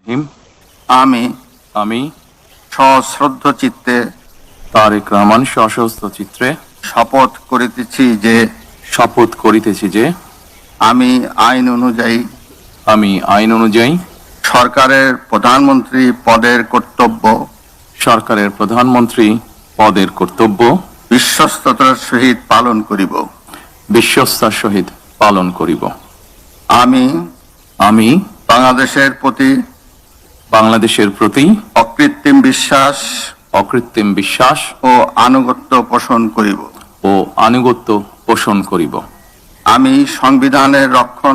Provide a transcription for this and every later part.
হিম আমি আমি সশ্রদ্ধ চিত্তে তারেক রহমান সশস্ত্র চিত্রে শপথ করিতেছি যে আমি আইন অনুযায়ী সরকারের প্রধানমন্ত্রী পদের কর্তব্য বিশ্বস্ততার সহিত পালন করিব। আমি বাংলাদেশের প্রতি অকৃত্রিম বিশ্বাস ও আনুগত্য পোষণ করিব। আমি সংবিধানের রক্ষণ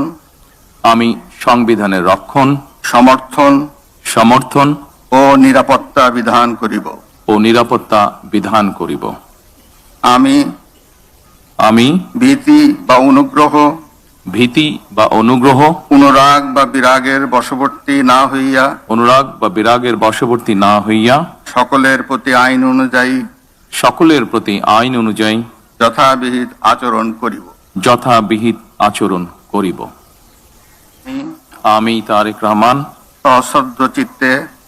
সমর্থন ও নিরাপত্তা বিধান করিব। আমি ভীতি বা অনুগ্রহ অনুরাগ বা বিরাগের বশবর্তী না হইয়া সকলের প্রতি আইন অনুযায়ী যথাবিহিত আচরণ করিব। আমি তারেক রহমান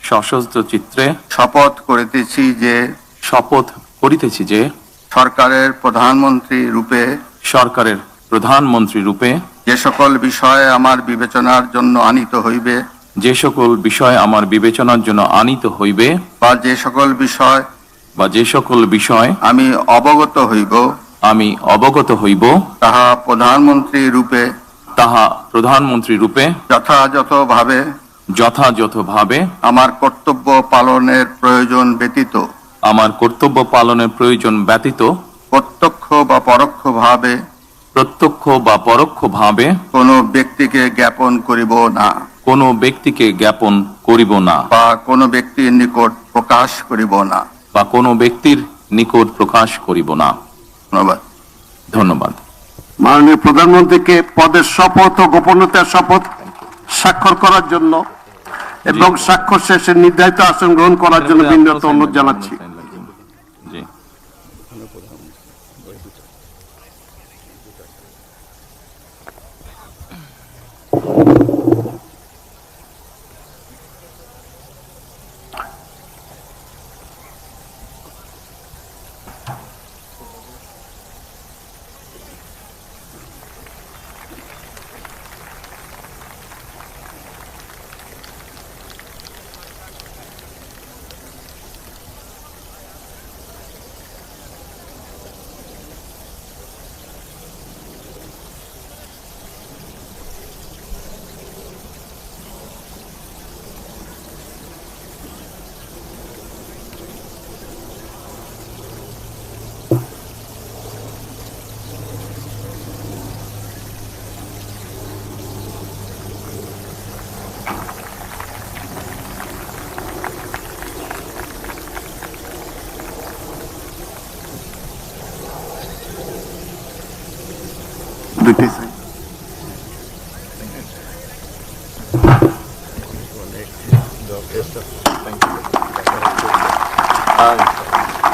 সশস্ত্র চিত্রে শপথ করিতেছি যে সরকারের প্রধানমন্ত্রী রূপে যে সকল বিষয় আমার বিবেচনার জন্য আনিত হইবে বা যে সকল বিষয় আমি অবগত হইব তাহা প্রধানমন্ত্রী রূপে যথাযথভাবে আমার কর্তব্য পালনের প্রয়োজন ব্যতীত প্রত্যক্ষ বা পরোক্ষভাবে কোনো ব্যক্তিকে জ্ঞাপন করিব না বা কোনো ব্যক্তির নিকট প্রকাশ করিব না। ধন্যবাদ। মাননীয় প্রধানমন্ত্রীকে পদের শপথ ও গোপনীয়তার শপথ স্বাক্ষর করার জন্য এবং স্বাক্ষর শেষে নির্ধারিত আসন গ্রহণ করার জন্য বিনীত অনুরোধ জানাচ্ছি। Thank you.